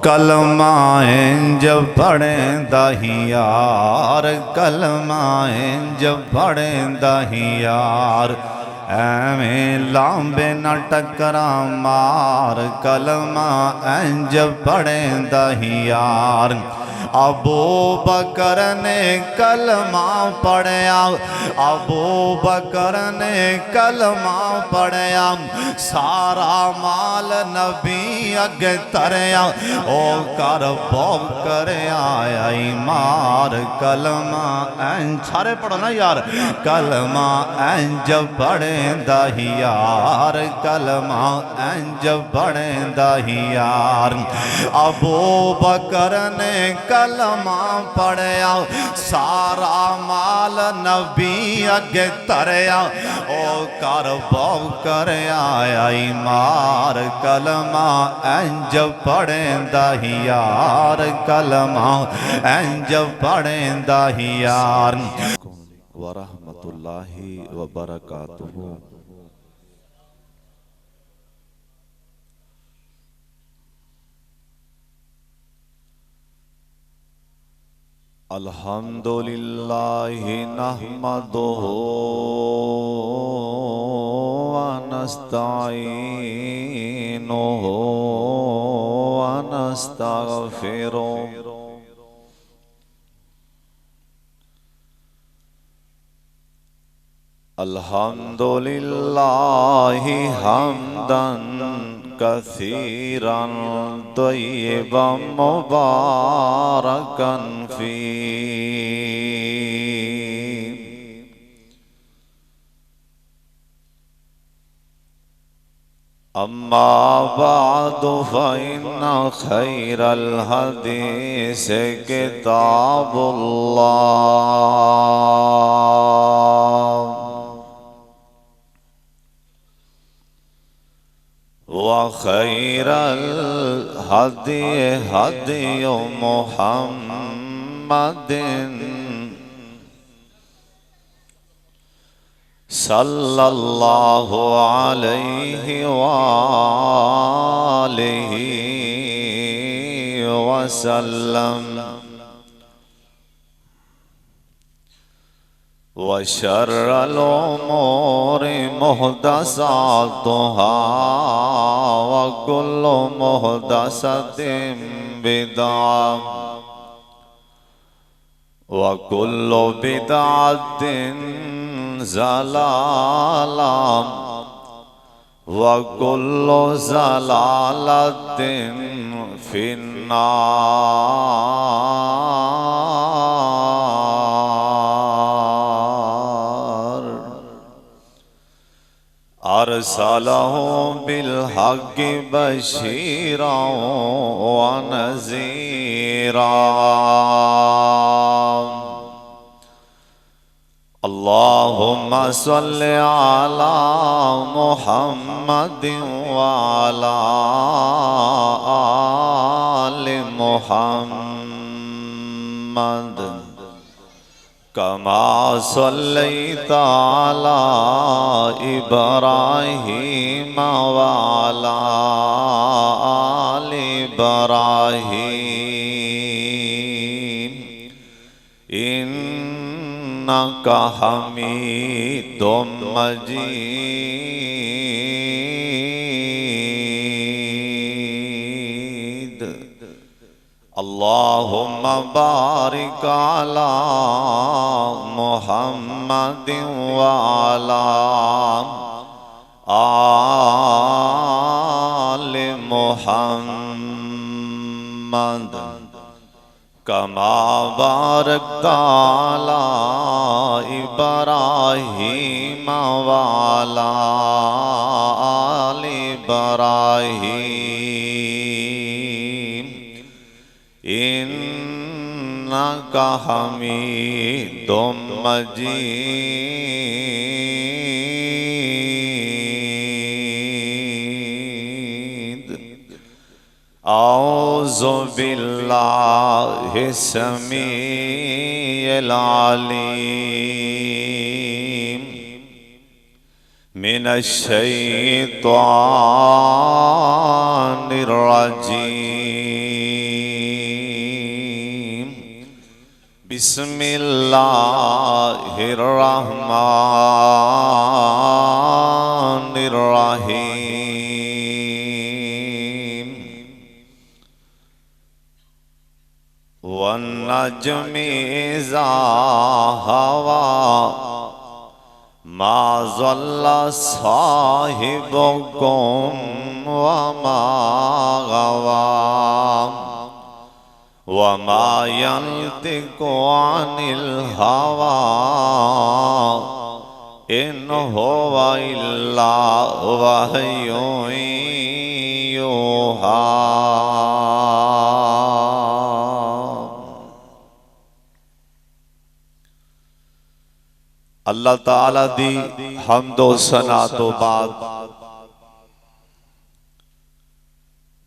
کلمہ جب پڑھیں دہی یار، کلمہ جب پڑھیں دہی یار، ایویں لامبے نہ ٹکرا مار، کلمہ جب پڑھیں دہی یار۔ ابو بکر نے کلمہ پڑھیا، ابو بکر نے کلمہ پڑھیا، سارا مال نبی اگے تریا، او کر بو کر آیا مار، کلمہ سارے پڑھو نا یار، کلمہ جب پڑھیں دہی یار، کلمہ جب پڑھیں دہی یار۔ ابو بکر نے کلمہ پڑھیا، سارا مال نبی اگے تریا، او کر بو کر آیا مار، کلمہ جب پڑھیں دہی یار، کلمہ جب پڑھیں دہی یار۔ ورحمۃ اللہ وبرکاتہ۔ الحمدللہ نحمدہ ونستعینہ ونستغفرہ، الحمدللہ حمدا کثیرا طیبا مبارکا فیہ، اما بعد فإن خیر الحدیث کتاب اللہ، وخیر الہدی ہدی محمد صلی اللہ علیہ وآلہ وسلم، وشر الامور محدثاتها وكل محدثة بدعة وكل بدعة ضلالة وكل ضلالة في النار۔ ارسلہ بالحق بشیرا ونذیرا، اللہم صل علی محمد وعلی آل محمد، کما صلیت علی ابراہیم وعلی آل ابراہیم، انک حمید مجید۔ اللہم بارک علی محمد وعلی آل محمد، کما بارکت علی ابراہیم وعلی آل ابراہیم، انک حمید مجید۔ اعوذ باللہ السمیع العلیم من الشیطان الرجیم، بسم اللہ الرحمن الرحیم والنجم اذا هوى ما ضل صاحبكم وما غوى وما ينطق عن الهوى إن هو إلا وحي يوحى۔ اللہ تعالیٰ دی حمد و ثنا تو بعد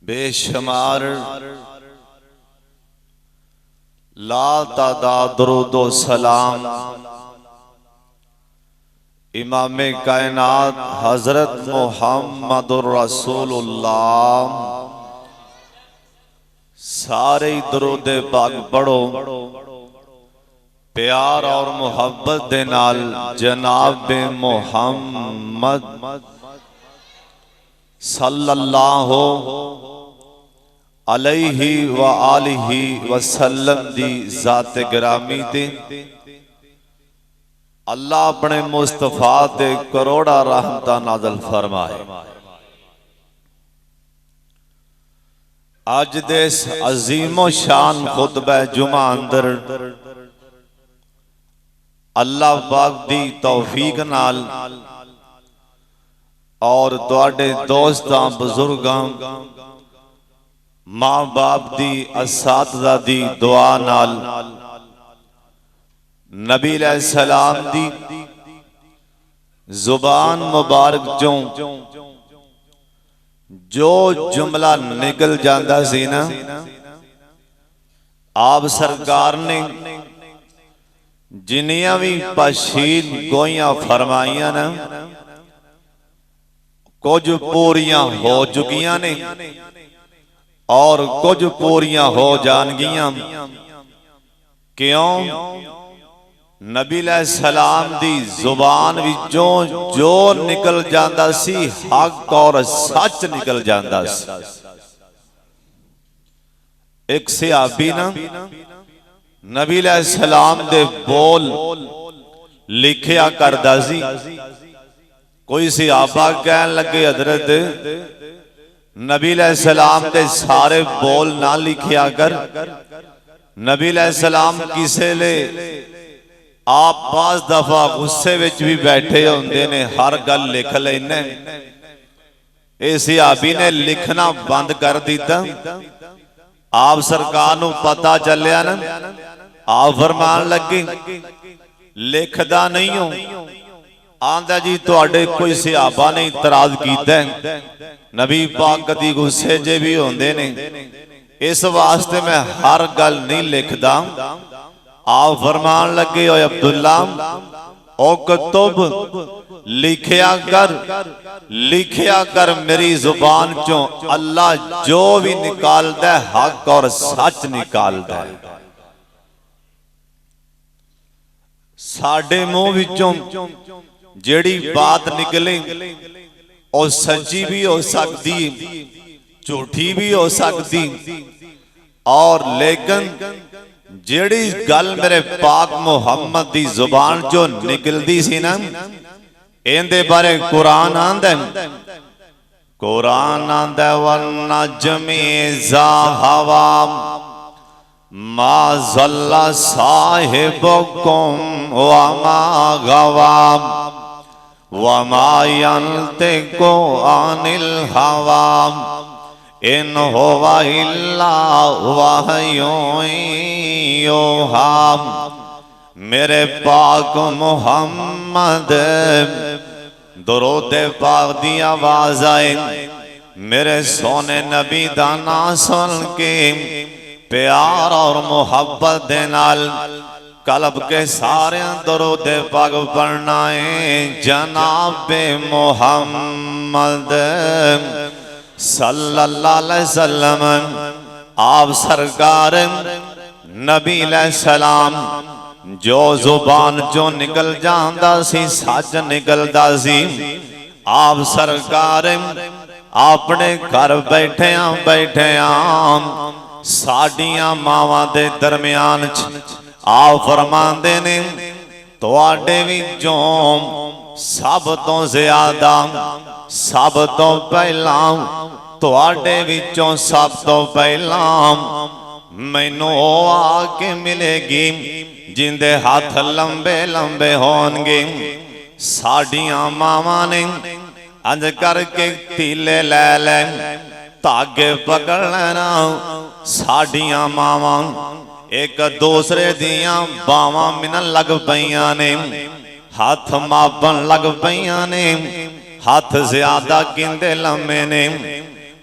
بے شمار لا تعداد درود و سلام امام کائنات حضرت محمد الرسول اللہ سارے درود پاک پڑھو پیار اور محبت دے نال جناب محمد صلی اللہ علیہ وآلہ وسلم دی ذات گرامی تے اللہ اپنے مصطفیٰ تے کروڑا رحمتہ نازل فرمائے۔ آج دیس عظیم و شان خطبہ جمعہ اندر اللہ پاک دی توفیق نال اور تواڈے دوستاں بزرگاں ماں باپ دی اساتذہ دی دعا نال نبی علیہ السلام دی زبان مبارک جو جملہ نکل جاندہ سی نا آپ سرکار نے جنیاں بھی پشید گوئیاں فرمائیاں نا کچھ پوریاں ہو چکیاں نے اور کچھ پوریاں ہو جان گیاں۔ کیوں؟ نبی علیہ السلام دی زبان وچوں جو نکل جاندا سی حق اور سچ نکل جاندا سی۔ ایک صحابی نا نبی علیہ السلام دے بول لکھیا کردا سی۔ کوئی صحابہ کہن لگے حضرت نبی علیہ السلام دے سارے بول نہ لکھیا کر، نبی علیہ السلام کسے لے آپ بعض دفعہ غصے وچ بھی بیٹھے ہوندے نے ہر گل لکھ لینے۔ اے صحابی نے لکھنا بند کر دیتا، آپ سرکار نو پتہ چلیا نا، آپ فرمان لگے لکھدا نہیں ہوں۔ آندہ جی تواڈے کوئی صحابہ نے اعتراض کیتا ہے، نبی پاک کدی غصے جے بھی ہوندے نے، اس واسطے میں ہر گل نہیں لکھدا۔ آپ فرمان لگے اوے عبداللہ اکتب لکھیا کر میری زبان چوں اللہ جو بھی نکالدا ہے حق اور سچ نکالدا ہے۔ ساڈے منہ وچوں جیڑی بات نکلے اور سچی بھی ہو سکتی جھوٹی بھی ہو سکتی، اور لیکن جیڑی گل میرے پاک محمد دی زبان جو نکل دی سی نا اندے بارے قرآن آندہ والنجم اذا ہوا ما ضل صاحبكم وما غوى وما ينطق عن الهوى إن هو إلا وحي يوحى۔ میرے پاک محمد درود پاک دی آواز آئے، میرے سونے نبی دا نام سن کے پیار اور محبت دے نال قلب کے سارے درود پاک پڑھنا ہے۔ جناب محمد صلی اللہ علیہ وسلم آپ سرکار نبی علیہ السلام جو زبان جو نکل جاندا سی سچ نکلدا سی آپ سرکار اپنے گھر بیٹھیاں ساڈیاں ماواں دے درمیان آپ فرماندے نے تواڈے وچوں سب تو زیادہ سب تو پہلا تواڈے وچوں سب تو پہلا مینوں آ کے ملے گی جن دے ہاتھ لمبے لمبے ہون گے ساڈیاں ماواں نے انج کر کے تیلے لے لے تاگے پکڑ لینا ساڈیاں ماواں ایک دوسرے دیاں باواں منن لگ پیاں نے ہاتھ ماپن لگ پیاں نے ہاتھ زیادہ کندے لمبے نے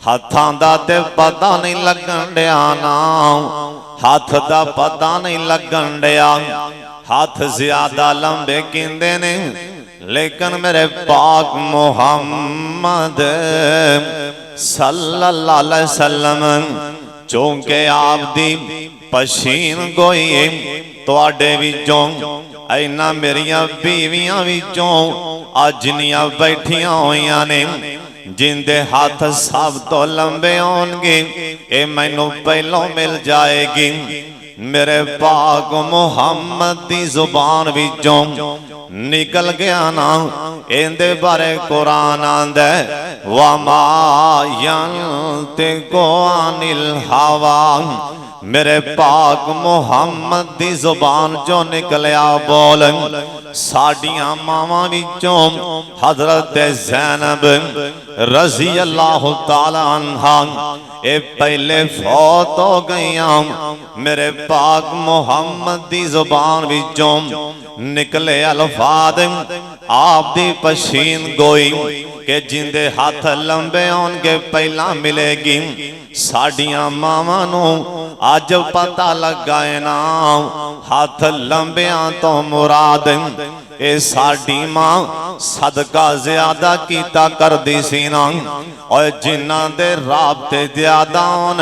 ہاتھاں دا تے پتہ نہیں لگن ڈیا نا ہاتھ دا پتہ نہیں لگن ڈیا ہاتھ زیادہ لمبے کندے نے لیکن میرے پاک محمد صلی اللہ علیہ وسلم چونکہ آپ دی پشین گوئی تواڈے وچوں اینا میریاں بیویاں وچوں اجنیاں بیٹھیاں ہویاں نے جن دے ہاتھ سب تو لمبے ہون گے اے مینوں پہلوں مل جائے گی میرے پاک محمد دی زبان وچوں نکل گیا نا اندے بارے قرآن آندے وَمَا يَنْتِقُ عَنِ الْهَوَىٰ میرے پاک محمد دی زبان جو نکلیا بول ساڈیاں ماواں وچوں حضرت زینب رضی اللہ تعالی عنہا اے پہلے فوت ہو گئیاں میرے پاک محمد دی زبان وچوں نکلے الفاظ آپ دی پشین گوئی کہ جن دے ہاتھ لمبے ہون کے پہلا ملے گی ساڈیاں ماواں نوں آج پتہ لگائے نا ہاتھ لمبیاں تو مراد اے ساڈی ماں صدقہ زیادہ کیتا کر دی سینا اور جنہ دے رابطے زیادہ ہون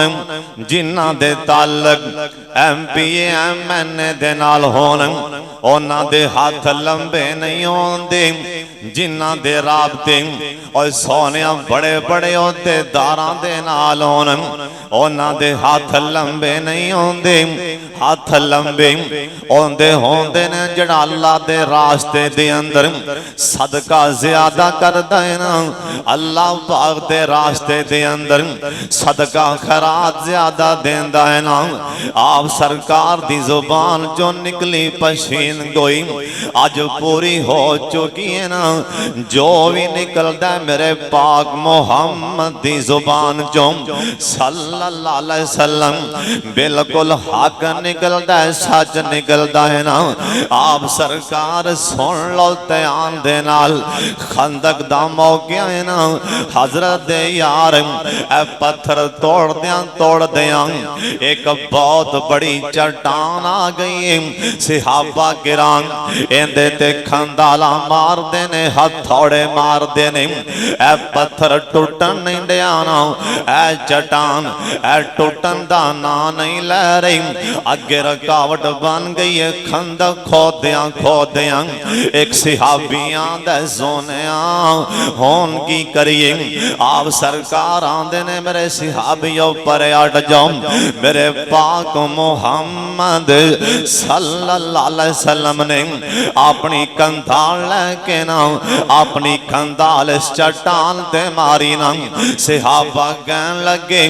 جنہ دے تعلق ایم پی ایم این اے دے نال ہون اونا دے ہاتھ لمبے نہیں ہون دے جنہ دے رابطے اور سونیاں بڑے بڑے ہوتے داران دے نال ہون اونا دے ہاتھ لمبے نہیں ہون دے ہاتھ لمبے ہون دے نے جڑا اللہ دے راستے دے اندر صدقہ زیادہ کر دینا اللہ پاک دے راستے دے اندر صدقہ خیرات زیادہ دین دینا آپ سرکار دی زبان جو نکلی پشین گوئی آج پوری ہو چکی ہے نا جو بھی نکل دے میرے پاک محمد دی زبان جو صلی اللہ علیہ وسلم بالکل حق نکل دے سچ نکل دے نا آپ سرکار سن لو تیان دے نال خندق دا موقع ہے نا حضرت یار اے پتھر توڑ دیاں ایک بہت بڑی چٹان آ گئی صحابہ کرام اندے تے کھندالا مار دینے ہتھوڑے مار دینے اے پتھر ٹوٹن نہیں دیانا اے چٹان اے ٹوٹن دانا نہیں لے رہی اگے رکاوٹ بن گئی ہے کھندق کھو دیاں ایک صحابیاں دے زونیاں ہون کی کریے آپ سرکار آندے نے میرے صحابیوں پر اٹھ جاؤ میرے پاک محمد صلی اللہ علیہ وسلم نے اپنی کندھال لے کے نا اپنی کندھال اس چٹان تے ماری نا صحابہ کہن لگے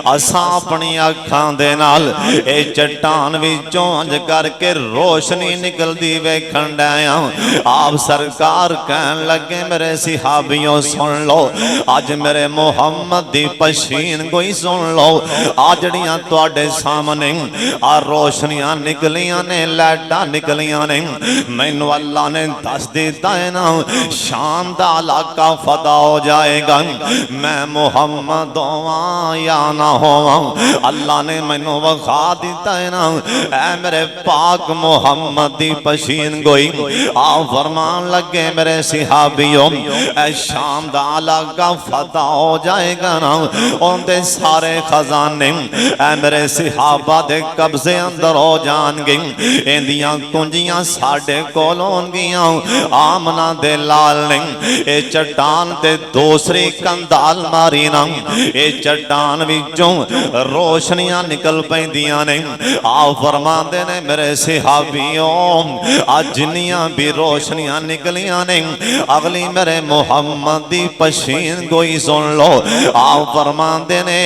اساں اپنی اکھاں دے نال اے چٹان وچوں انج کر کے روشنی نکل دی ویکھن ڈیاں آپ سرکار کہن لگے میرے صحابیوں سن لو آج میرے محمد دی پشین کوئی سن لو آجڑیاں تواڈے سامنے آ روشنیاں نکلیاں نے لیٹاں نکلیاں نے مینوں اللہ نے دس دیتا ہے نا شام دا علاقہ فتح ہو جائے گا میں محمد ہواں یا نہ ہواں اللہ نے مینوں وکھا دیتا ہے نا اے میرے پاک محمد دی پشین گوئی آپ فرمان لگے میرے صحابیوں اے شام دا علاقہ فتح ہو جائے گا نا ان دے سارے خزانے اے میرے صحابہ دے قبضے اندر ہو جان گے اندیاں کنجیاں ساڑھے کولون گیاں آمنہ دے لال نے اے چٹان تے دوسری کندال ماری نا اے چٹان وچوں روشنیاں نکل پیندیاں نے آپ فرمان دے نے میرے صحابیوں اجنیاں بھی روشنیاں نکلیاں نے اگلی میرے محمد دی پشین گوئی سن لو آپ فرمان دے نے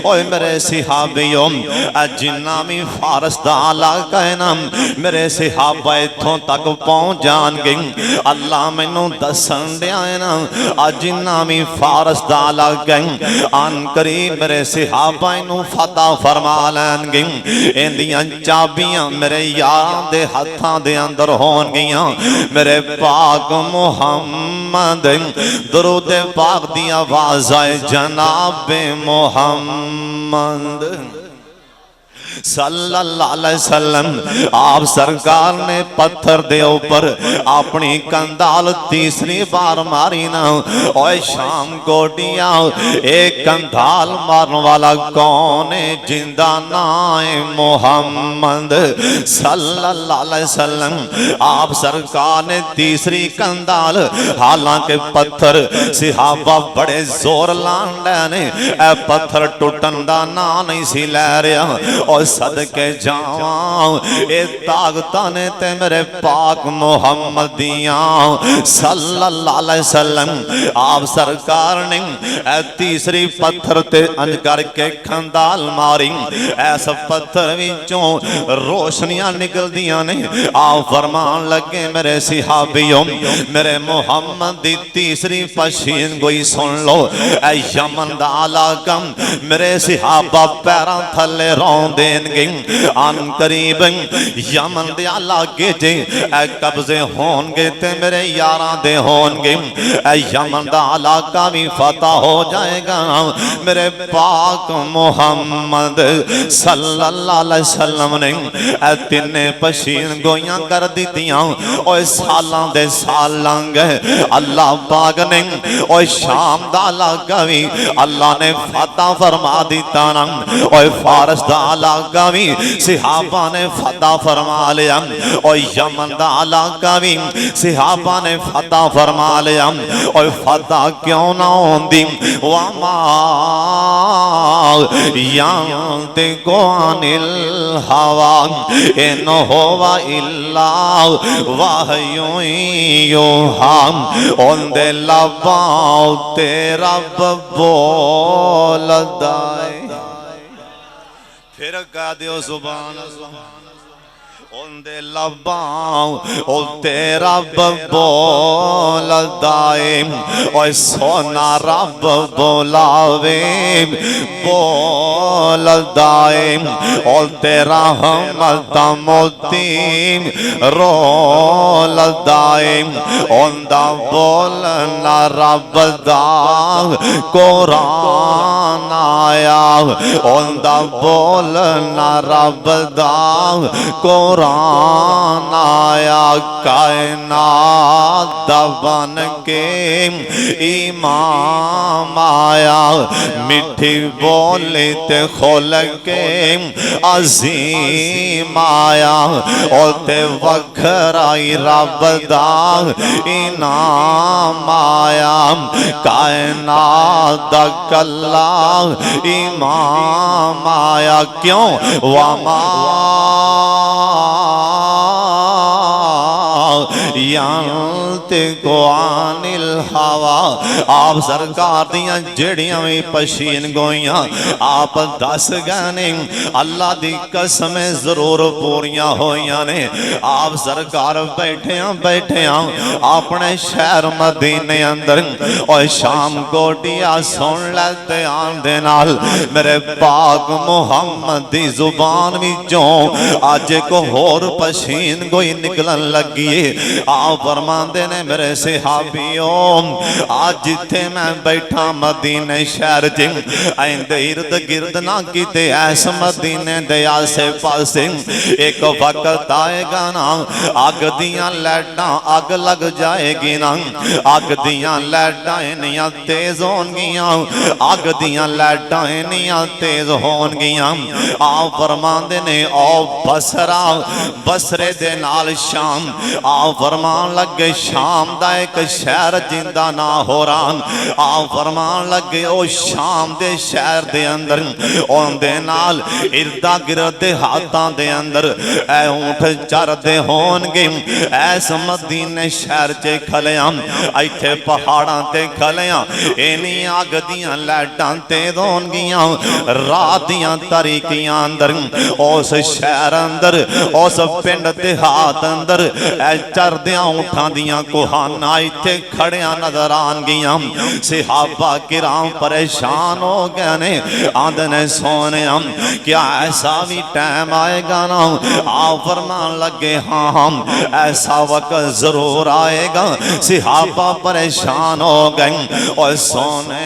اوہ میرے صحابیوں اجنہ میں فارس دا علاقہ ہے نا میرے صحابہ اتھوں تک پہنچ جان گئی اللہ میں نو دسن دے آئے نا اجنہ میں فارس دا علاقہ ہے آن قریب میرے صحابہ نو فتح فرما لین گئی اندیاں چابیاں میرے یاران دے ہتھاں دے اندر ہون گیاں میرے پاک محمد درود پاک دی آواز آئے جناب محمد صلی اللہ علیہ وسلم آپ سرکار نے پتھر دے اوپر اپنی کندال تیسری بار ماری نا اوہ شام کوٹیا ایک کندال مارن والا کون ہے جندہ نائے محمد صلی اللہ علیہ وسلم آپ سرکار نے تیسری کندال حالانکہ پتھر صحابہ بڑے زور لانڈے نے اے پتھر ٹوٹندہ نا نہیں سی لے رہا اور صدقے جاواں اے طاقتانے تے میرے پاک محمدیاں صلی اللہ علیہ وسلم آپ سرکار نے اے تیسری پتھر تے انج کر کے کھندال ماری ایسا پتھر وچوں روشنیاں نکل دیاں نے آپ فرمان لگے میرے صحابیوں میرے محمد دی تیسری پشین گوئی سن لو اے یمن دا علاقہ میرے صحابہ پیران تھلے رون دے آن قریب یمن دے علاقے جے اے قبضے ہون گے تے میرے یاران دے ہون گے اے یمن دا علاقہ بھی فتح ہو جائے گا میرے پاک محمد صلی اللہ علیہ وسلم نے اے تینے پشین گویاں کر دی دیاں اوہ سالاں دے سال لنگ اللہ پاک نے اوہ شام دا علاقہ بھی اللہ نے فتح فرما دیتا نا اوہ فارس دا علاقہ بھی صحابہ نے فتح فرما لیا اور یمن دا علاقہ بھی صحابہ نے فتح فرما لیا اور فتح کیوں نہ ہوندی وما ينطق عن الهوى إن هو إلا وحي يوحى ان دے لباں تے رب بولدا ہے پھر کہہ دیو سبحان اللہ ان دے لباں او تے رب بولدا ہے اوہ سونا رب بولاوے بولدا ہے او تے رحمت موتی رولدا ہے ان دا بولنا رب دا قرآن آیا ان دا بولنا رب دا قرآن آیا کائنات دا بن کے امام آیا مٹھی بولی تے کھول کے عظیم آیا اور تے وکھرائی رب دا انعام آیا کائنات دا کلا امام آیا کیوں وما ينطق عن الهوى آپ سرکار دیاں جڑیاں میں پشین گویاں آپ دس گانے اللہ دی قسمیں ضرور پوریاں ہویاں نے آپ سرکار بیٹھیاں اپنے شہر مدینے اندر اور شام کوٹیا سن لیتے آن دے نال میرے پاک محمد دی زبان وچوں آج کو ہور پشین گوئی نکلن لگی آپ فرمان دے نے میرے صحابیوں آج جتھے میں بیٹھا مدینے شہر چ ایندے ارد گرد نہ کیتے ایس مدینے دے آسے پاسے ایک وقت آئے گا نا آگ دیاں لیٹاں آگ لگ جائے گی نا آگ دیاں لیٹاں انیاں تیز ہون گیاں آگ دیاں لیٹاں انیاں تیز ہون گیاں آؤ فرمان دے نے آؤ بسرے دے نال شام آؤ فرمان لگے شام دا ایک شہر جندہ نہ ہو رہا آؤ فرمان لگے او شام دے شہر دے اندر اون دے نال اردہ گرد ہاتھاں دے اندر اے اونٹ چر دے ہون گے ایس مدینے شہر چے کھلیاں ایتھے پہاڑاں تے کھلیاں اینی آگ دیاں لیٹاں تے دون گیاں رات دیاں تاریکیاں اندر اس شہر اندر اس پنڈ دیہات اندر اے چر دیاں اونٹاں دیاں کوہانا ایتھے کھڑیاں نظر آن گیاں صحابہ کرام پریشان ہو گئے نے آندنے سونے کیا ایسا بھی ٹائم آئے گا نا آؤ فرمان لگے ہاں ایسا وقت ضرور آئے گا صحابہ پریشان ہو گئے اور سونے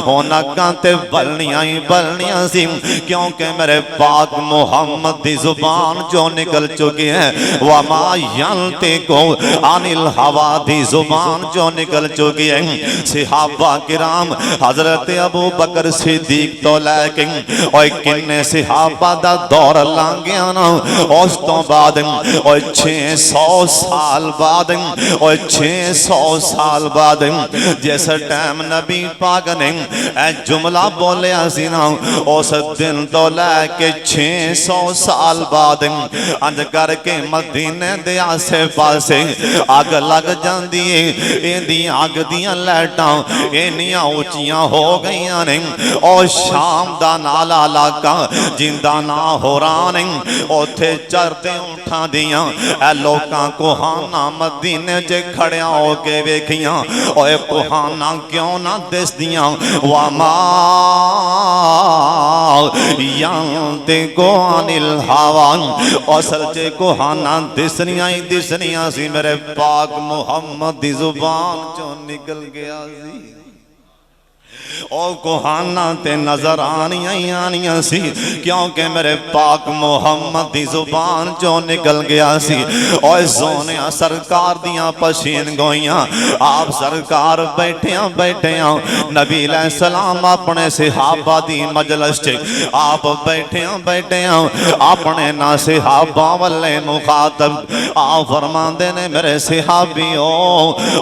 ہونکاں تے بلنیاں سی کیونکہ میرے پاک محمد دی زبان جو نکل چکی ہے وَمَا يَنْتِقُ عَنِ الْهَوَىٰ دی زبان جو نکل چکی ہے صحابہ کرام حضرت ابو بکر صدیق تو لیکن اور کنے صحابہ دا دور لانگیا نا اس تو بعد اور 600 سال بعد اور 600 سال بعد جیسا ٹائم نبی پاک نے اے جملہ بولے آسینا اس دن تو لے کے 600 سال بعد انج کر کے مدینے دے آسے پاسے آگ لگ جان دیئے این دی آگ دیاں لیٹاں اینیاں اوچیاں ہو گئیاں نے اور شام دا نالا علاقہ جندہ نہ ہو رہا نہیں اوتھے چرتے اٹھا دیاں اے لوکاں کوہانا مدینے جے کھڑیاں ہو کے ویکھیاں اور کوہانا کیوں نہ دس دیاں وَمَا يَنْتِقُ عَنِ الْهَوَىٰ اصل جے کوہانا دسنیاں سی میرے پاک محمد دی زبان جو نکل گیا سی او کوہانا تے نظر آنیاں سی کیونکہ میرے پاک محمد دی زبان جو نکل گیا سی اور زونیاں سرکار دیاں پشین گوئیاں آپ سرکار بیٹھیاں نبی علیہ السلام اپنے صحابہ دی مجلس چے آپ بیٹھیاں اپنے نا صحابہ والے مخاطب آپ فرمان دینے میرے صحابیوں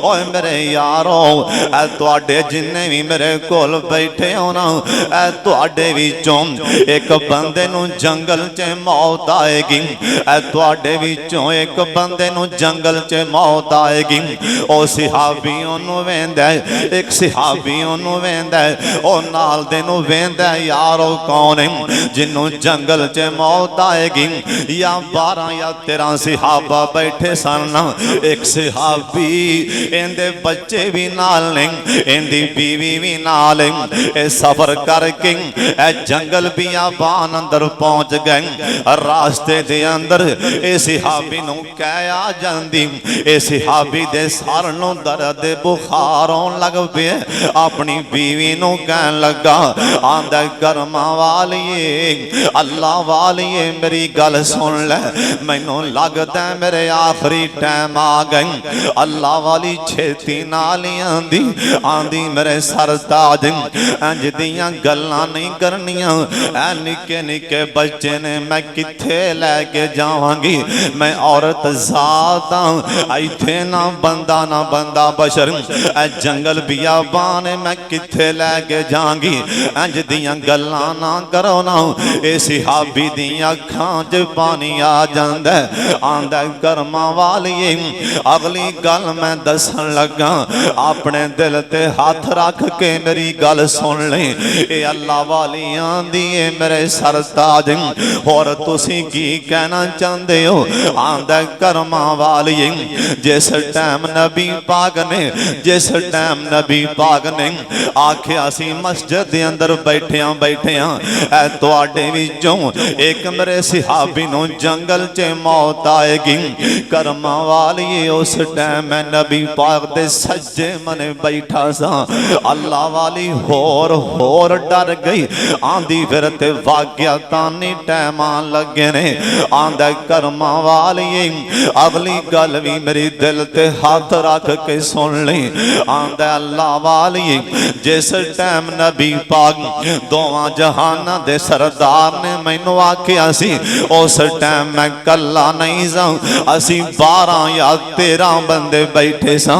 اور میرے یاروں اے توڑے جننے بھی میرے کول بیٹھے ہونا اے تو اڈے ویچوں ایک بندے نو جنگل چے موت آئے گی اے تو اڈے ویچوں ایک بندے نو جنگل چے موت آئے گی او صحابیوں نو ویندے ایک صحابیوں نو ویندے او نال دے نو ویندے یارو کونے جنو جنگل چے موت آئے گی یا 12 یا 13 صحابہ بیٹھے سننا ایک صحابی اندے بچے بھی نال لیں اندی بیوی بھی نال اے سفر کر کے اے جنگل بیابان اندر پہنچ گئے راستے دے اندر اے صحابی نو کہیا جاندی اے صحابی دے سارنو درد بخاروں لگ پہ اپنی بیوی نو کہن لگا آندہ گرما والیے اللہ والیے میری گل سن لے میں نو لگتا ہے میرے آخری ٹائم آگئیں اللہ والی چھتی نالی آندی میرے سرتاج انج دیاں گلاں نہیں کرنیاں اے نکے بچے نے میں کتھے لے کے جاواں گی میں عورت ذات ایتھے نہ بندہ بشر اے جنگل بیابان میں کتھے لے کے جاواں گی انج دیاں گلاں نہ کرو نا اے صحابی دیاں کھانج پانی آ جاندے آندے گرما والیے اگلی گل میں دسن لگا اپنے دل تے ہاتھ رکھ کے میری میری گل سن لیں اے اللہ والیاں دی اے میرے سرتاج اور تسی کی کہنا چاہندے ہو آندہ کرما والی جس ٹائم نبی پاک نے آکھیا سی مسجد دے اندر بیٹھیاں اے تواڈے وچوں ایک میرے صحابی نو جنگل چ موت آئے گی کرما والی اس ٹائم میں نبی پاک دے سجے منے بیٹھا سا اللہ والی ہور ڈر گئی آندھی پھر تے واقعہ تانی ٹائم آن لگے نے آندہ کرما والی اگلی گل بھی میری دل تے ہاتھ رکھ کے سن لیں آندہ اللہ والی جس ٹائم نبی پاک دوواں جہانہ دے سردار نے مینوں آکھیا سی اس ٹائم میں کلا نہیں سا اسی 12 یا 13 بندے بیٹھے سا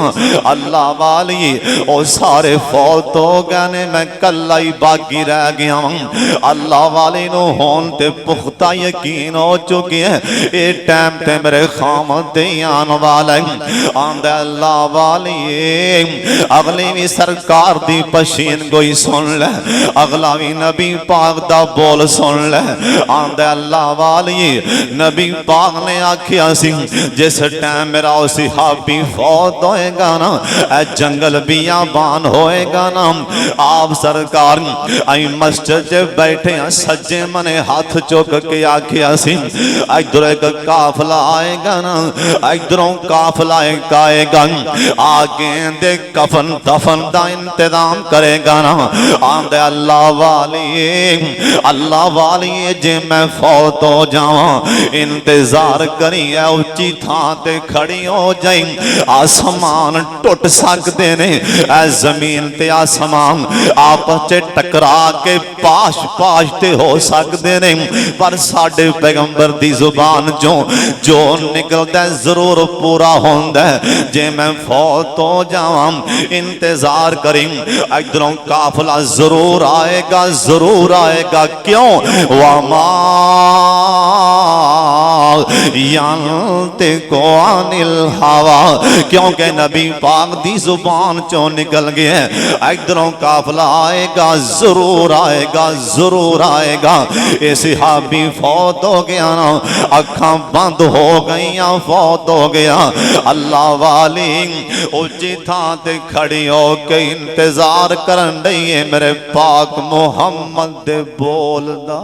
اللہ والی او سارے فوت ہو گئے نے میں کلا ہی باقی رہ گیا ہوں اللہ والی نو ہون تے پختہ یقین ہو چکی ہے اے ٹائم تے میرے خامد دیان والا آندہ اللہ والی اگلی بھی سرکار دی پشین گوئی سن لے اگلا بھی نبی پاک دا بول سن لے آندہ اللہ والی نبی پاک نے آکھیا سی جس ٹائم میرا صحابی فوت ہوئے گا نا اے جنگل بیابان ہوئے گا نا آپ سرکار آئی مسجد جے بیٹھے ہیں سجے منے ہاتھ چوک کے آکھیا سی ادھر ایک کافلہ آئے گا نا ادھروں کافلہ ایک آئے گا آگے دے کفن دفن دا انتظام کرے گا نا آندے اللہ والی جے میں فوت ہو جاؤں انتظار کری ہے اچھی تھا تے کھڑی ہو جائیں آسمان ٹوٹ سکتے نے اے زمین تے آسمان آپس چے ٹکرا کے پاش تے ہو سکتے نے پر ساڑھے پیغمبر دی زبان جو نکل دے ضرور پورا ہوندہ جے میں فوت ہو جاؤں انتظار کریں ادھروں کافلہ ضرور آئے گا کیوں وَمَا يَنْتِقُ عَنِ الْهَوَىٰ کیونکہ نبی پاک دی زبان چوں نکل گئے ادھروں کافلہ آئے گا ضرور آئے گا اے صحابی فوت ہو گیا نا اکھاں بند ہو گئیاں فوت ہو گیا اللہ والی اچھی تھا تے کھڑی ہو کے انتظار کرن رہی میرے پاک محمد دے بول دا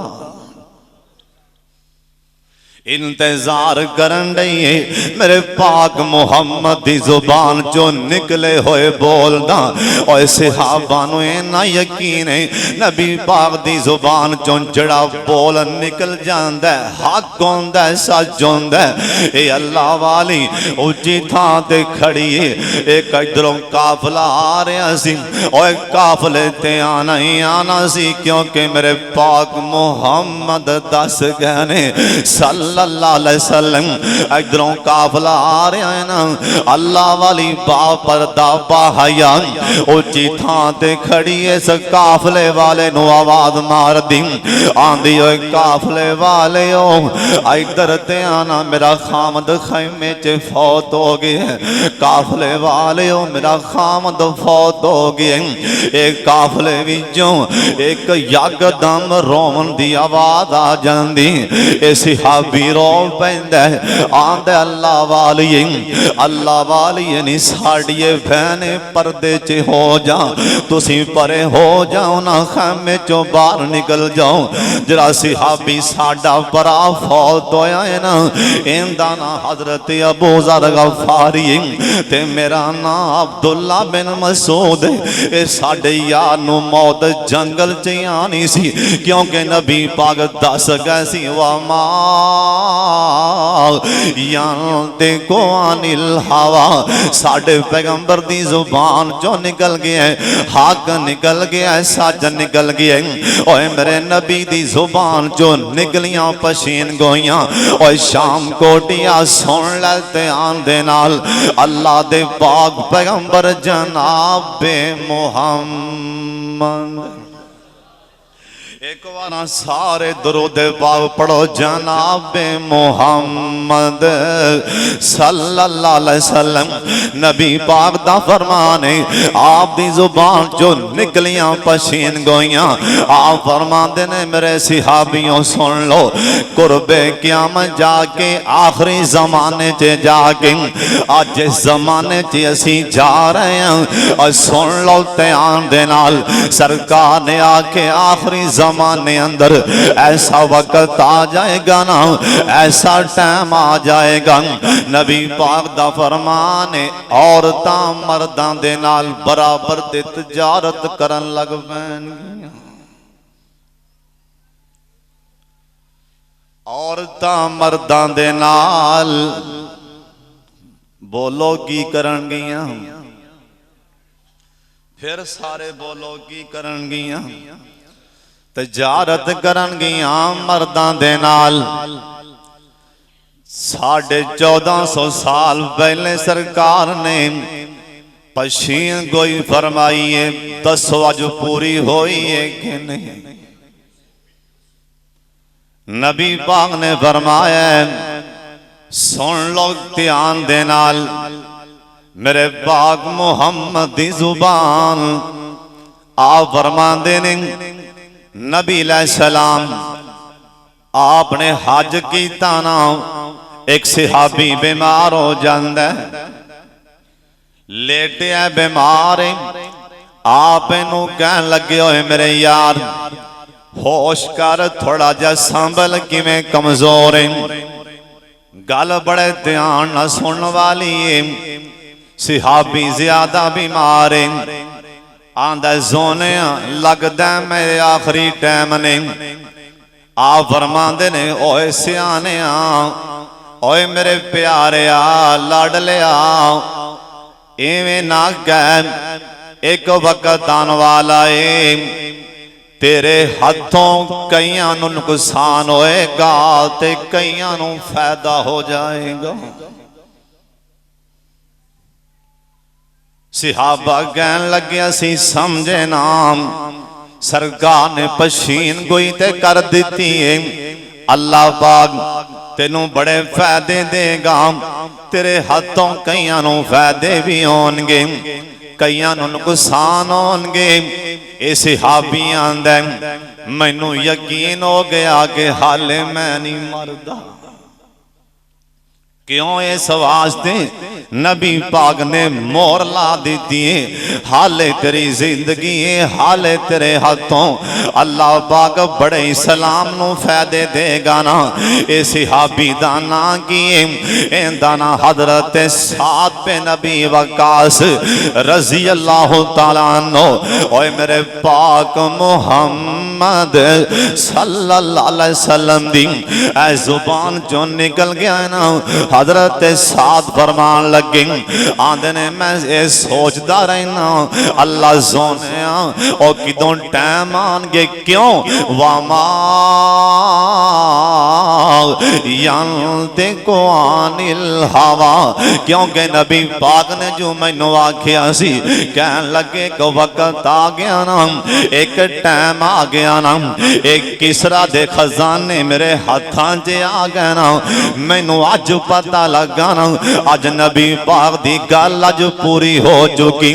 انتظار کرن رہی ہے میرے پاک محمد دی زبان جو نکلے ہوئے بول دا اور صحابانو اینا یقین ہے نبی پاک دی زبان جو جڑا بول نکل جاندہ ہے حق ہوندہ ہے سچ ہوندہ ہے اے اللہ والی اچھی تھا تے کھڑی ہے ایک ادھروں کافلہ آ رہا سی اور ایک کافلے تے آنا ہی آنا سی کیونکہ میرے پاک محمد دس گہنے صلی اللہ علیہ وسلم ادھروں کافلہ آ رہے ہیں نا اللہ والی با پردہ با حیا اچھی تھان تے کھڑی اس کافلے والے نو آواز مار دی آندھی ہوئے کافلے والے ہو ادھر تے آنا میرا خامد خیمے چے فوت ہو گئے کافلے والے ہو میرا خامد فوت ہو گئے ایک کافلے وچوں ایک یگ دم رومن دی آواز آ جاندی اے صحابی رو پہندہ ہے آندھے اللہ والی یعنی ساڑھیے بہنے پردے چے ہو جاؤں تسی پرے ہو جاؤں نہ خیمے چو بار نکل جاؤں جرا صحابی ساڑھا پرا فوت ہویا ہے نا اندانا حضرت ابو ذر غفاری تے میرا نا عبداللہ بن مسعود اے ساڑھے یانو موت جنگل چے آنی سی کیونکہ نبی پاک دس گئے سی وَمَا يَنْتِقُ عَنِ الْهَوَىٰ ساڑھے پیغمبر دی زبان جو نکل گیا ہے حق نکل گیا ہے سچ نکل گیا ہے اوہ میرے نبی دی زبان جو نکلیاں پشین گویاں اوہ شام کوٹیاں سن لیتے آن دے نال اللہ دے پاک پیغمبر جناب محمد ایک بار سارے درود پاک پڑھو جناب محمد صلی اللہ علیہ وسلم نبی پاک دا فرمان ہے آپ دی زبان جو نکلیاں پشین گوئیاں آپ فرمان دینے میرے صحابیوں سن لو قرب قیامت جا کے آخری زمانے چے جا کے آج جس زمانے چے اسی جا رہے ہیں اور سن لو تیان دینال سرکار نے آ کے آخری زمانے اندر ایسا وقت آ جائے گا نا ایسا ٹائم آ جائے گا نبی پاک دا فرمان عورتاں مرداں دے نال برابر دے تجارت کرن لگ پین گیاں عورتاں مرداں دے نال بولو کی کرن گیاں پھر سارے بولو کی کرن گیاں تجارت کرن گیاں مرداں دے نال 1450 سال پہلے سرکار نے پشین گوئی فرمائی ہے دسو اج پوری ہوئی ہے کہ نہیں نبی پاک نے فرمایا ہے سن لو دھیان دے نال میرے پاک محمد دی زبان آپ فرمان دینے نبی علیہ السلام آپ نے حج کی تانا ایک صحابی بیمار ہو جاندہ ہے لیٹے ہے بیمار ہے آپ انہوں کہن لگے ہوئے میرے یار ہوش کر تھوڑا جا سنبھل کی میں کمزور ہیں گل بڑے دھیان نہ سن والی ہے صحابی زیادہ بیمار ہیں آندہ زونے لگ دے میرے آخری ٹائم نے آپ فرمان دینے اوے سیانے اوے میرے پیارے لڑ لیا ایویں نہ کہہ ایک وقت آن والا ہے تیرے ہاتھوں کئیاں نو نقصان ہوئے گا تے کئیاں نو فائدہ ہو جائے گا صحابہ کہن لگے اسی سمجھے نام سرکار نے پشین گوئی تے کر دیتی ہے اللہ پاک تینوں بڑے فائدے دے گا تیرے ہاتھوں کئیاں نو فائدے بھی ہونگے کئیاں نو نقصان ہونگے اے صحابی آندے مینوں یقین ہو گیا کہ حالے میں نہیں مردہ کیوں اس واسطے نبی پاک نے مور لا دیتی ہے حالے تیری زندگی ہے حالے تیرے ہاتھوں اللہ پاک بڑے اسلام نو فائدے دے گا نا اے صحابی دانا کیے اے دانا حضرت سعد بن ابی وقاص رضی اللہ تعالیٰ عنہ اوے میرے پاک محمد صلی اللہ علیہ وسلم دی اے زبان جو نکل گیا نا حضرت سعد فرمان لگیں آندھے نے میں یہ سوچ دا رہنا اللہ زونے او کدوں ٹائم آنگے کیوں وَمَا يَنْتِقُ عَنِ الْهَوَىٰ کیونکہ نبی پاک نے جو میں نو آکھیا سی کہن لگے کہ وقت آ گیا نا ایک ٹائم آ گیا نا ایک کسرا دے خزانے میرے ہاتھاں جے آ گیا نا میں نو آج پتہ لگا نا آج نبی پاک دی گل آج پوری ہو چکی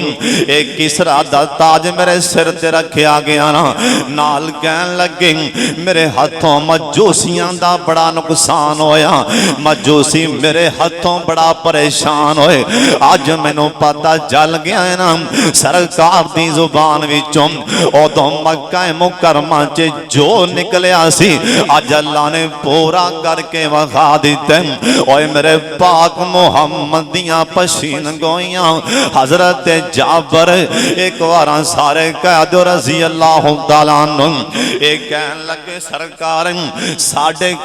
ایک کسرا دا تاج میرے سر تے رکھیا گیا نا نال کہن لگے میرے ہاتھوں مجوسیاں دا بڑا نقصان ہویا مجوسی میرے ہاتھوں بڑا پریشان ہوئے آج میں نو پتہ جل گیا ہے نا سرکار دی زبان وچوں او تو مکہ مکرمہ چے جو نکلیا سی آج اللہ نے پورا کر کے وخا دیتے اوے میرے پاک محمد دیاں پشین گوئیاں حضرت جابر ایک وارا سارے قید رضی اللہ تعالیٰ عنہ ایک کہن لگے سرکار ساڑھے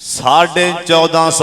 1450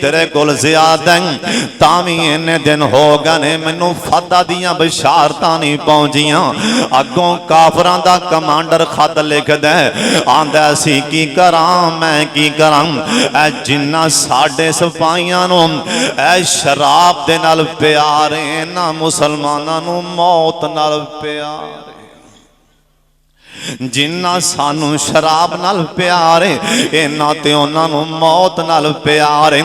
تیرے کول زیادہ تامی انہیں دن ہو گنے منو فتح دیاں بشارتاں نہیں پہنچیاں اگوں کافران دا کمانڈر خط لکھ دے آندہ سی کی کرام میں کی کرام اے جنہ ساڑھے سپائیاں نو اے شراب دے نال پیارے نہ مسلمانہ نو موت نال پیارے جنہ سانو شراب نال پیارے اینا تے انہاں نو موت نال پیارے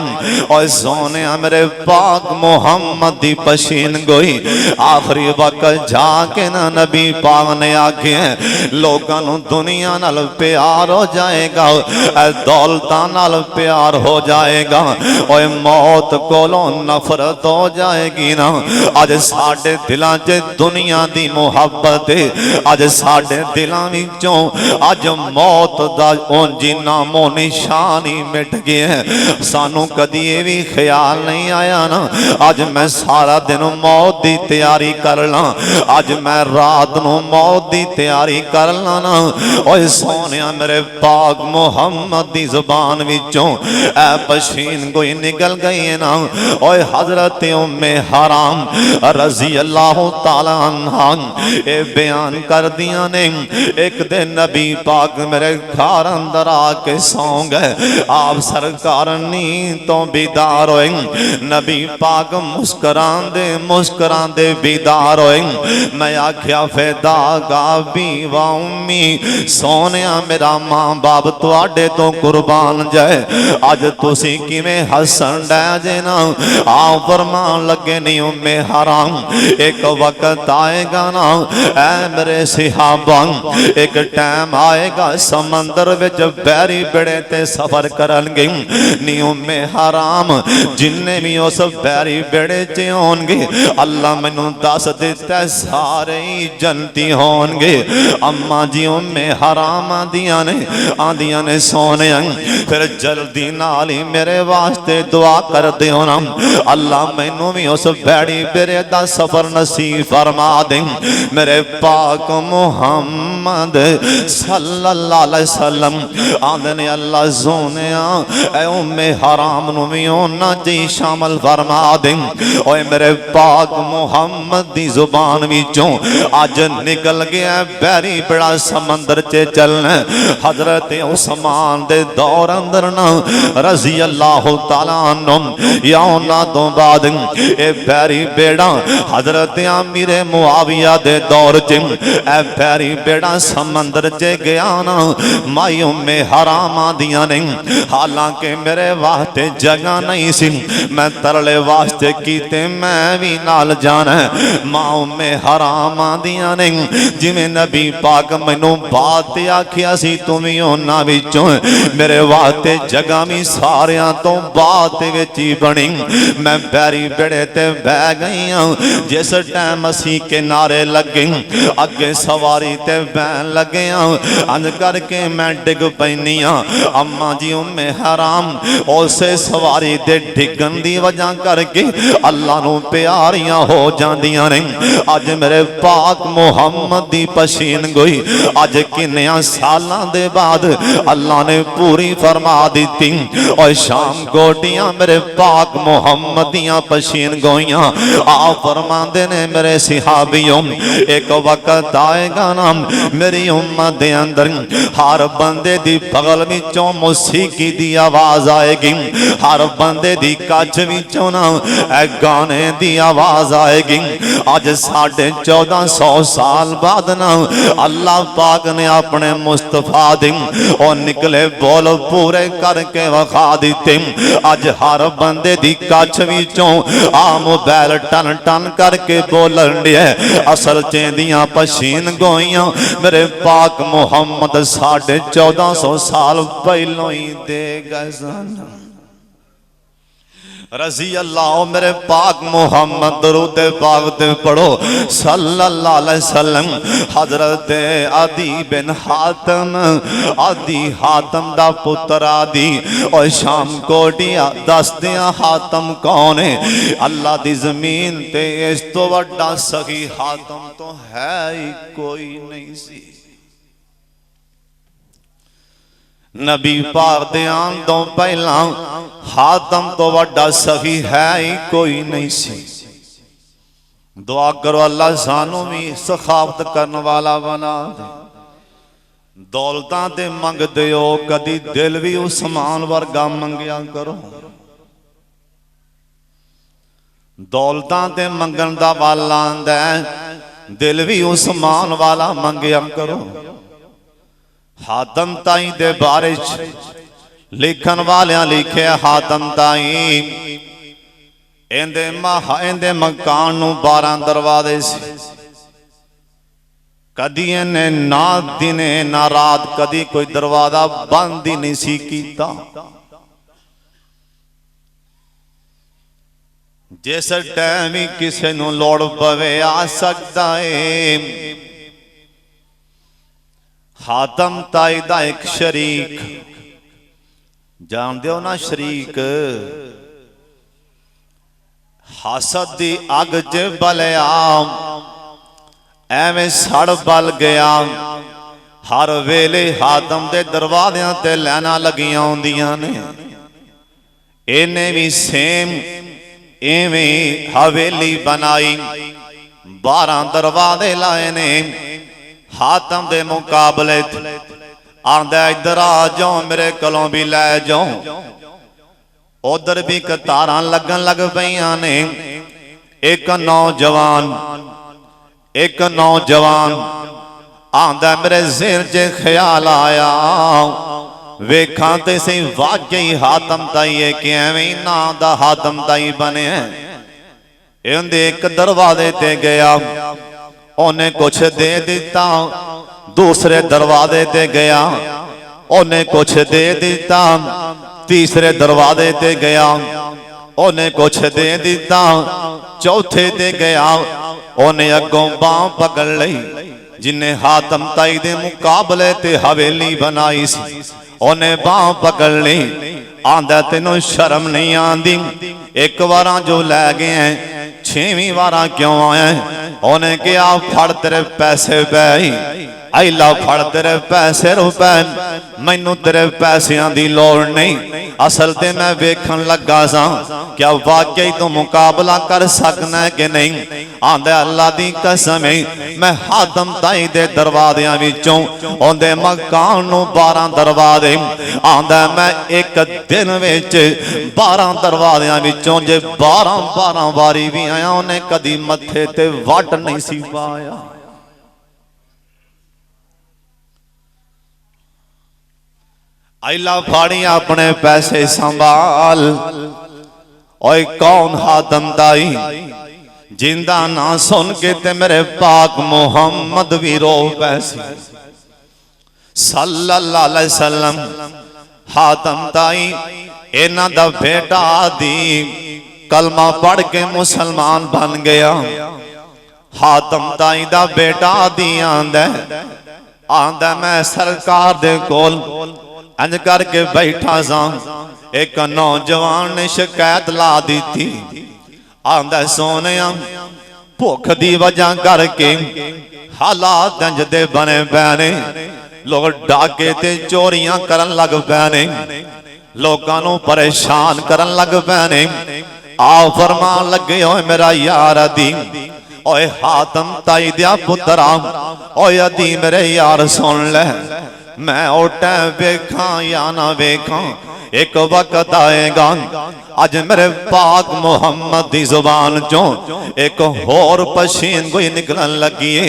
اور سونے میرے پاک محمد دی پشین گوئی آخری وقت جا کے نا نبی پاک نے آکھے لوگاں نو دنیا نال پیار ہو جائے گا اے دولتاں نال پیار ہو جائے گا اور موت کولوں نفرت ہو جائے گی نا آج ساڑھے دلاں چے دنیا دی محبت آج ساڑھے دلاں آج موت دا اون جی نام و نشانی مٹ گئے ہیں سانو کدی یہ بھی خیال نہیں آیا نا آج میں سارا دن موت دی تیاری کرنا آج میں رات نو موت دی تیاری کرنا نا اوہ سونیا میرے پاک محمد دی زبان وچوں اے پشین کوئی نکل گئی ہے نا اوہ حضرت ام حرام رضی اللہ تعالیٰ عنہ اے بیان کر دیا نے ایک دن نبی پاک میرے گھر اندر آکے سوں گئے آپ سرکار نیند تو بیدار ہوئیں نبی پاک مسکران دے بیدار ہوئیں میں آکھیا فیدا گا بیوہ امی سونیا میرا ماں باپ تو آڈے تو قربان جائے آج تسی کی میں حسن ڈے جینا آپ فرمان لگے نہیں ام حرام ایک وقت آئے گا نا اے میرے صحابہ ایک ٹائم آئے گا سمندر وچ بیری بڑے تے سفر کرن گے نی ام حرام جننے بھی اس بیری بڑے چے ہون گے اللہ منو دس دیتا سارے ہی جنتی ہون گے اما جی ام حرام آدیاں نے سونے پھر جلدی نالی میرے واسطے دعا کر دے ہونا اللہ منو بھی اس بیری بڑے دا سفر نصیب فرما دیں میرے پاک محمد صلی اللہ علیہ وسلم آدھنے اللہ زونیا اے ام حرام نمیونا جی شامل فرما دیں اوہ میرے پاک محمد دی زبان وچوں آج نکل گیا بیری بڑا سمندر چے چلنے حضرت عثمان دے دور اندرنا رضی اللہ تعالیٰ عنہ یاؤنا دو بعد اے بیری بیڑا حضرت امیر معاویہ دے دور چے اے بیری بیڑا سمندر چے گیا نا مائی ام حرام آدیاں نہیں حالانکہ میرے واسطے جگہ نہیں سی میں ترلے واسطے کیتے میں بھی نال جانا ہے ماں ام حرام آدیاں نہیں جی میں نبی پاک منو بات آکھیا سی تمہیں ہونا بھی چون میرے واسطے جگہ میں ساریاں تو بات ویچی بنی میں بیری بڑے تے بہ گئی ہوں جس ٹائم اسی کے نعرے لگیں اگے سواری تے بین لگے انج کر کے میں ڈگ پینیاں اما جی ام حرام اسے سواری دے ڈگن دی وجہ کر کے اللہ نو پیاریاں ہو جاندیاں نہیں آج میرے پاک محمد دی پشین گوئی آج کنیاں سالاں دے بعد اللہ نے پوری فرما دیتی اور شام گوٹیاں میرے پاک محمد دیاں پشین گوئیاں آپ فرما دینے میرے صحابیوں ایک وقت آئے گا نا میری امت دے اندر ہر بندے دی بغل وچوں موسیقی دی آواز آئے گی ہر بندے دی کچھ وچوں نا اے گانے دی آواز آئے گی آج 1450 سال بعد نا اللہ پاک نے اپنے مصطفیٰ دی اور نکلے بول پورے کر کے وخا دیتے آج ہر بندے دی کچھ وچوں موبائل ٹن ٹن کر کے بولن دے اصل چیندیاں پشین گوئیاں میرے پاک محمد 1450 سال پہلوں ہی دے گئے رضی اللہ میرے پاک محمد درود پاک تے پڑھو صلی اللہ علیہ وسلم حضرت عدی بن حاتم عدی حاتم دا پتر عدی اور شام کوٹیا دس دیا حاتم کونے اللہ دی زمین تے اس تو وڈا سخی حاتم تو ہے ہی کوئی نہیں سی نبی پاک دے آن تو پہلا حاتم تو وڈا سخی ہے ہی کوئی نہیں سی دعا کرو اللہ سانو بھی سخاوت کرنے والا بنا دے دولتاں تے منگ دیو کدی دل بھی عثمان ورگا منگیا کرو دولتاں تے منگن دا والا آندا ہے دل بھی عثمان والا منگیا کرو حاتم تائی دے بارے لکھن والیاں لکھے حاتم تائی اندے مکان نو 12 دروازے سی کدی نے نہ دنے نہ رات کدی کوئی دروازہ بند ہی نہیں سی کیتا جس ٹائم ہی کسی نو لوڑ پوے آ سکتا ہے حاتم تائی دا ایک شریک جان دیو نا شریک حسد دی اگ چ بلیا ایویں سڑ بل گیا ہر ویلے حاتم دے دروازیاں تے لینا لگیاں ہوندیاں نے اینے بھی سیم ایویں حویلی بنائی 12 دروازے لائے نے حاتم دے مقابلے آندا ادھر آ جاؤ میرے کلوں بھی لے جاؤ ادھر بھی قطاراں لگن لگ پیاں نے ایک نوجوان آندا میرے ذہن چ خیال آیا ویکھاں تے سی واقعی حاتم تائی ہے کہ ایویں ناں دا حاتم تائی بنے ایندے ایک دروازے تے گیا انہیں کچھ دے دیتا دوسرے دروازے تے گیا انہیں کچھ دے دیتا تیسرے دروازے تے گیا انہیں کچھ دے دیتا چوتھے تے گیا انہیں اگوں باں پکڑ لئی جنہیں حاتم تائی دے مقابلے تے حویلی بنائی سی انہیں باں پکڑ لئی آندہ تینوں شرم نہیں آندی ایک واراں جو لے گئے ہیں 6ویں واراں کیوں آئے ہیں انہیں کیا پھڑ تیرے پیسے بھائی ایلا پھڑ تیرے پیسے روپے مینوں تیرے پیسیاں دی لوڑ نہیں اصل تے میں ویکھن لگا سا کیا واقعی تو مقابلہ کر سکنا ہے کہ نہیں آندے اللہ دی قسم میں حاتم تائی دے دروازیاں وچوں اوندے مکان نو 12 دروازے آندے میں ایک دن وچ 12 دروازیاں وچوں جے 12 واری بھی آیا انہیں کدی متھے تے وٹ نہیں سی پایا ایلا پھاڑی اپنے پیسے سنبھال اوئے کون حاتم تائی جندہ نہ سن کے تے میرے پاک محمد بھی رو پیسی صلی اللہ علیہ وسلم حاتم تائی اینا دا بیٹا دی کلمہ پڑھ کے مسلمان بن گیا حاتم تائی دا بیٹا دی آندہ میں سرکار دے کول انج کر کے بیٹھا سا ایک نوجوان نے شکایت لا دی تھی آندہ سونیا بھوک دی وجہ کر کے حالات انج دے بنے بینے لوگ ڈاکے تے چوریاں کرن لگ بینے لوگانوں پریشان کرن لگ بینے آ فرمان لگے ہوئے میرا یار دی اوے حاتم تائی دیا پترام اوے دی میرے یار سن لے میں اوٹے بیکھاں یا نہ بیکھاں ایک وقت آئے گا آج میرے پاک محمد دی زبان چوں ایک اور پشین کوئی نکلن لگیے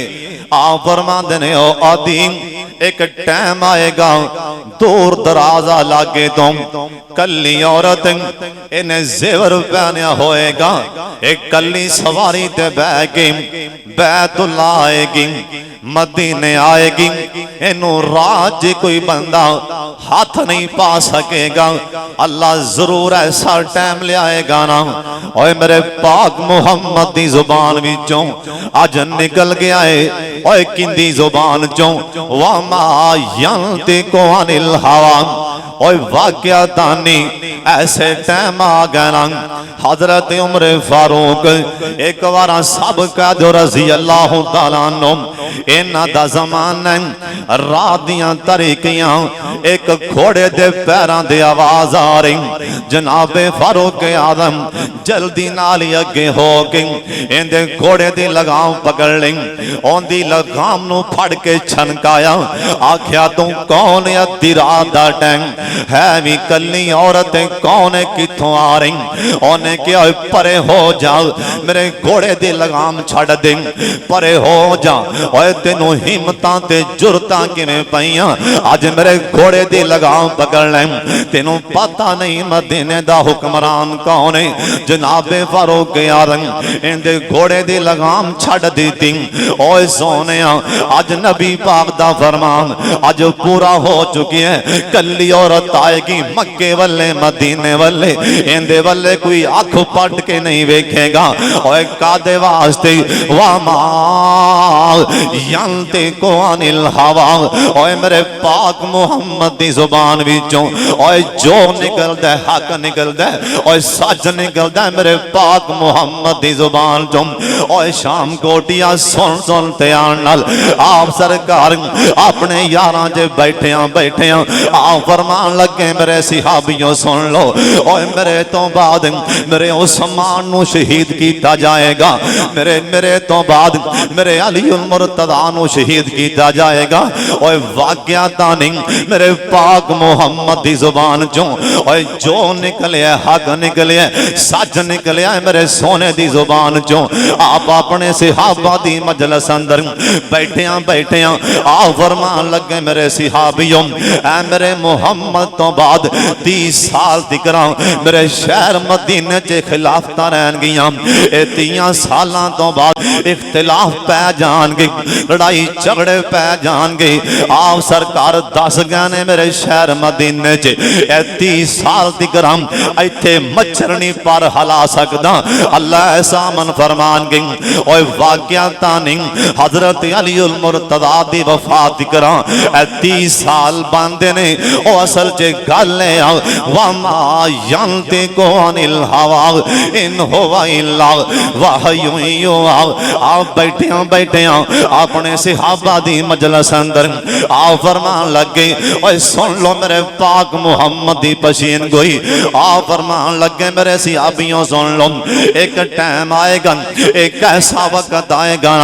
آپ فرمان دینے او آدیم ایک ٹائم آئے گا دور درازہ لاگے تم کلی عورت انہیں زیور پہنیا ہوئے گا ایک کلی سواری تے بے گی بیت اللہ آئے گی مدینے آئے گی انہوں راج کوئی بندہ ہاتھ نہیں پا سکے گا اللہ ضرور ایسا ٹائم لے آئے گا نا اوہ میرے پاک محمد دی زبان وچوں آج نکل گیا ہے اوہ کندی زبان چوں وَمَا يَنْتِقُ عَنِ الْحَوَامِ اوے واقعہ دانی ایسے ٹائم آ گئے نا حضرت عمر فاروق ایک وارا سب قید رضی اللہ تعالیٰ عنہ اینا دا زمان رات دیاں طریقیاں ایک گھوڑے دے پیران دے آواز آ رہی جناب فاروق اعظم جلدی نالی اگے ہو گئی ان دے گھوڑے دی لگام پکڑ لیں ان دی لگام نو پھڑ کے چھنکایا آکھیا تو کون یا رات دا ٹائم ہے بھی کلی عورتیں کون کتھوں آ رہی انہیں کیا پرے ہو جا میرے گھوڑے دی لگام چھڑ دیں پرے ہو جا اوے تینوں ہمتاں تے جرتاں کیویں پئیاں اج میرے گھوڑے دی لگام پکڑ لیں تینوں پتہ نہیں مدینے دا حکمران کون ہے جناب فاروق اعظم ان دے گھوڑے دی لگام چھڑ دیتی اوے سونیا اج نبی پاک دا فرمان اج پورا ہو چکی ہے کلی عورت آئے گی مکے والے مدینے والے ان دے والے کوئی آنکھ پٹ کے نہیں ویکھے گا اوے کادے واسطے وما ینتے کو عن الہوا اوے میرے پاک محمد دی زبان وچوں اوے جو نکل دے حق نکل دے اوے سچ نکل دے میرے پاک محمد دی زبان چوں اوے شام کوٹیا سن سن تیان نال آپ سرکار اپنے یاراں جے بیٹھیاں آپ فرمان لگے میرے صحابیوں سن لو اوے میرے تو بعد میرے عثمان نو شہید کیتا جائے گا میرے تو بعد میرے علی المرتضی نو شہید کیتا جائے گا اوے واقعہ تانی میرے پاک محمد دی زبان چوں اوے جو نکلے حق نکلے سچ نکلے میرے سونے دی زبان چوں آپ اپنے صحابہ دی مجلس اندر بیٹھیاں آپ فرمان لگے میرے صحابیوں اے میرے محمد تو بعد 30 سال تکراں میرے شہر مدینے چے خلافتہ رہن گیاں 30 سالاں تو بعد اختلاف پہ جان گئی لڑائی جھگڑے پہ جان گئی آپ سرکار دس گانے میرے شہر مدینے چے 30 سال تکراں ایتھے مچھر نہیں پر ہلا سکدا اللہ ایسا من فرمان گئی اوے واقعہ تانی حضرت علی المرتضی دی وفات کراں 30 سال باندے نے او اصل چے گلے وما ینطق عن الہوا ان ہوا الا وحی یوحی آپ بیٹھیاں اپنے صحابہ دی مجلس اندر آپ فرمان لگے اوے سن لو میرے پاک محمد دی پشین گوئی آپ فرمان لگے میرے صحابیوں سن لو ایک ٹائم آئے گا ایک ایسا وقت آئے گا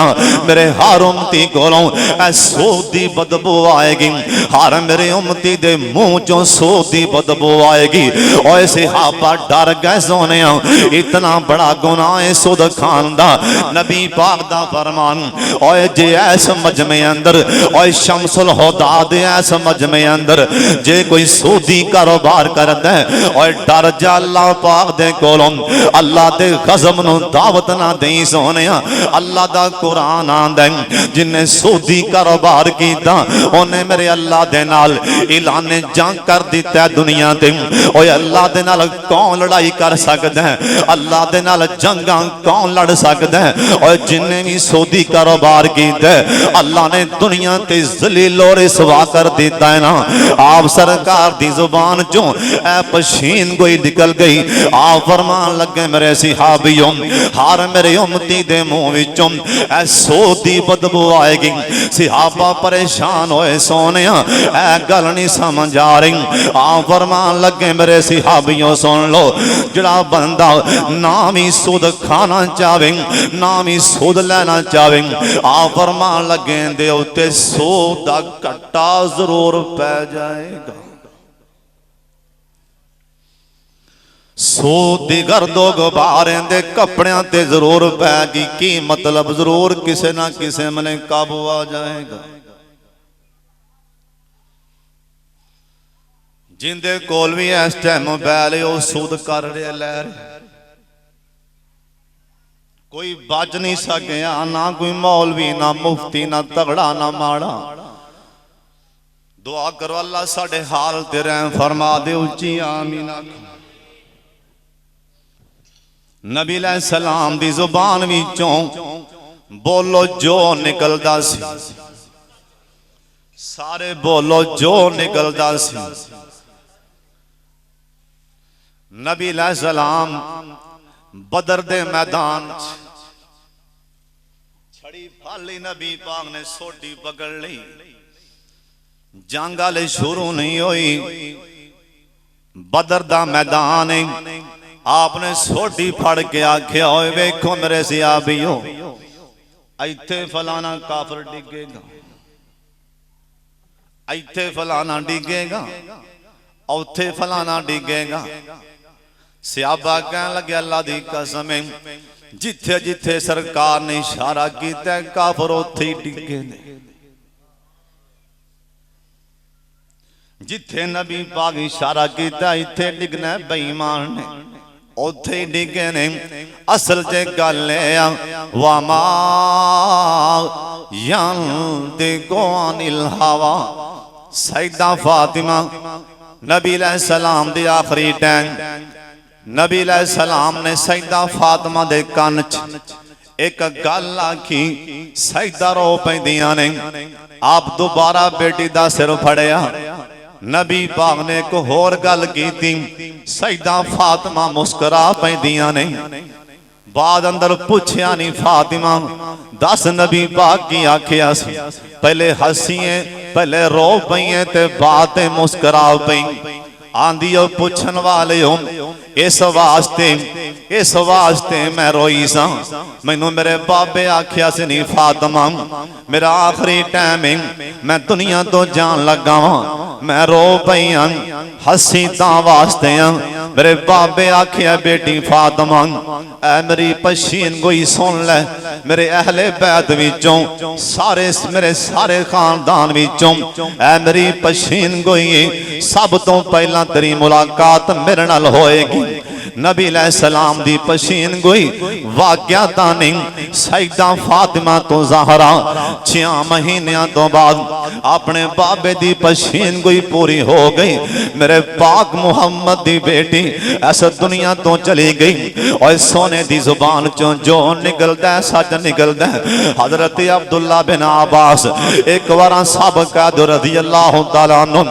میرے ہر امتی کولوں سود دی بدبو آئے گی ہر میرے امتی دے منہ چوں سود دی بدبو آئے گی اوے صحابہ ڈر گئے سونیا اتنا بڑا گناہ سود کھان دا نبی پاک دا فرمان اوے جے ایس مجمع اندر اوے شمس الہدى دے ایس مجمع اندر جے کوئی سودی کاروبار کرتا ہے اوے ڈر جا اللہ پاک دے کولوں اللہ دے غضب نو دعوت نہ دیں سونیا اللہ دا قرآن آندا جن نے سودی کاروبار کیتا انہیں میرے اللہ دے نال اعلان جنگ کر دیتا ہے دنیا تے اوے اللہ دے نال کون لڑائی کر سکتا ہے اللہ دے نال جنگاں کون لڑ سکتا ہے اوے جن نے بھی سودی کاروبار کیتا ہے اللہ نے دنیا تے ذلیل و رسوا کر دیتا ہے نا آپ سرکار دی زبان چوں اے پشین گوئی نکل گئی آپ فرمان لگے میرے صحابیوں ہر میرے امتی دے منہ وچوں اے سودی بدبو آئے گی صحابہ پریشان ہوئے سونیا اے گل نہیں سمجھ آ رہی آپ فرمان لگے میرے صحابیوں سن لو جڑا بندہ نام ہی سود کھانا چاہویں نام ہی سود لینا چاہویں آپ فرمان لگے دے اتے سود دا کٹا ضرور پہ جائے گا سود دی گرد و غباریں دے کپڑیاں تے ضرور پہ گی کی مطلب ضرور کسے نہ کسے منے قابو آ جائے گا جن دے کول بھی اس ٹائم موبائل او سود کر رہے لے رہے کوئی بچ نہیں سکیا نہ کوئی مولوی نہ مفتی نہ تگڑا نہ ماڑا دعا کرو اللہ ساڑھے حال تے رحم فرما دے اچھی آمین نبی علیہ السلام دی زبان وچوں بولو جو نکلدا سی سارے بولو جو نکلدا سی نبی علیہ السلام بدر دے میدان چھڑی پھالی نبی پاک نے سوٹی پکڑ لی جنگ والے شروع نہیں ہوئی بدر دا میدان آپ نے سوٹی پھڑ کے آکھیا ہوئے ویکھو میرے صحابیو ایتھے فلانا کافر ڈگے گا ایتھے فلانا ڈگے گا اوتھے فلانا ڈگے گا صحابہ کہنے لگے اللہ دی قسم جتھے جتھے سرکار نے اشارہ کیتا ہے کافر اوتھے ہی ڈگے نے جتھے نبی پاک اشارہ کیتا ہے ایتھے ڈگنا ہے بے ایمان نے اوتھے ہی ڈگے نے اصل جے گل ہے وما ينطق عن الهوى سیدہ فاطمہ نبی علیہ السلام دی آخری ٹائم نبی علیہ السلام نے سیدہ فاطمہ دے کان ایک گل آکھی سیدہ رو پیندیاں نے آپ دوبارہ بیٹی دا سر پھڑیا نبی پاک نے ایک اور گل کی تھی سیدہ فاطمہ مسکرا پیندیاں نے بعد اندر پوچھیا نہیں فاطمہ دس نبی پاک کی آکھیا سی پہلے ہنسییں پہلے رو پئیں تے بعد مسکرا پئیں آندیو پوچھن والے ہوں اس واسطے میں روئی سا مینوں میرے بابے آکھیا سی نہیں فاطمہ میرا آخری ٹائم میں دنیا تو جان لگا میں رو پئی ہنسی تاں واسطے میرے بابے آکھیا بیٹی فاطمہ اے میری پشین گوئی سن لے میرے اہل بیت وچوں سارے میرے سارے خاندان وچوں اے میری پشین گوئی سب تو پہلا تیری ملاقات میرے نال ہوئے گی نبی علیہ السلام دی پشین گوئی واقعہ تانی سیدہ فاطمہ تو زہرا 6 مہینیاں تو بعد اپنے بابے دی پشین گوئی پوری ہو گئی میرے پاک محمد دی بیٹی ایسا دنیا تو چلی گئی اور سونے دی زبان چوں جو نکل دے سچ نکل دے حضرت عبداللہ بن عباس ایک وارا صاحب قائد رضی اللہ تعالیٰ عنہ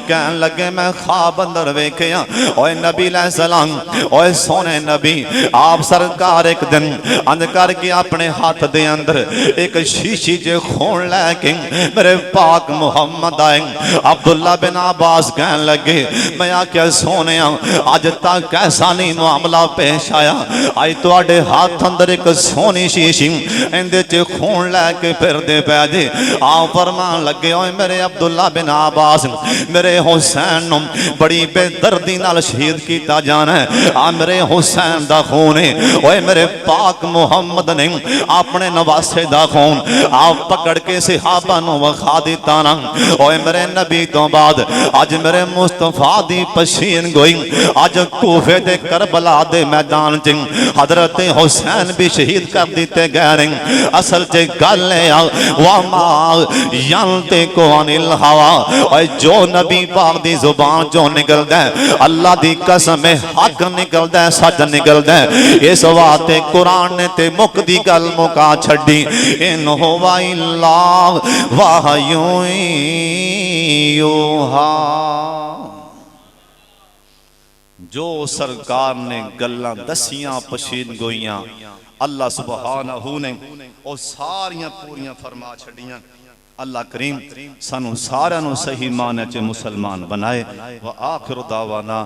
کہن لگے میں خواب اندر ویکھیا اور نبی علیہ السلام اوے سونے نبی آپ سرکار ایک دن اند کر کے اپنے ہاتھ دے اندر ایک شیشی جے خون لے کے میرے پاک محمد آئیں عبداللہ بن عباس کہن لگے میں آکے سونے آج تک ایسا نہیں معاملہ پیش آیا آئی تو آڈے ہاتھ اندر ایک سونی شیشی اندے چے خون لے کے پھر دے پیجے آپ فرمان لگے اوے میرے عبداللہ بن عباس میرے حسین بڑی بے دردی نال شہید کیتا جانا ہے میرے حسین دا خون ہے اوے میرے پاک محمد نے اپنے نواسے دا خون آپ پکڑ کے صحابہ نو وخا دیتا نا اوے میرے نبی تو بعد آج میرے مصطفیٰ دی پشین گوئی آج کوفے دے کربلا دے میدان چن حضرت حسین بھی شہید کر دیتے گئے رہیں اصل چے گل ہے وَمَا يَنْطِقُ عَنِ الْهَوَىٰ اوے جو نبی پاک دی زبان جو نکل دے اللہ دی قسم حق نکل دے سچ نکل دے اس واسطے قرآن نے تے مک دی گل مکا چھڈی ان ہوا الا وحی یوحا جو سرکار نے گلاں دسیاں پشین گوئیاں اللہ سبحانہ نے او ساریاں پوریاں فرما چھڈیاں اللہ کریم سانو سارا نو صحیح معنی چ مسلمان بنائے وآخر دعوانا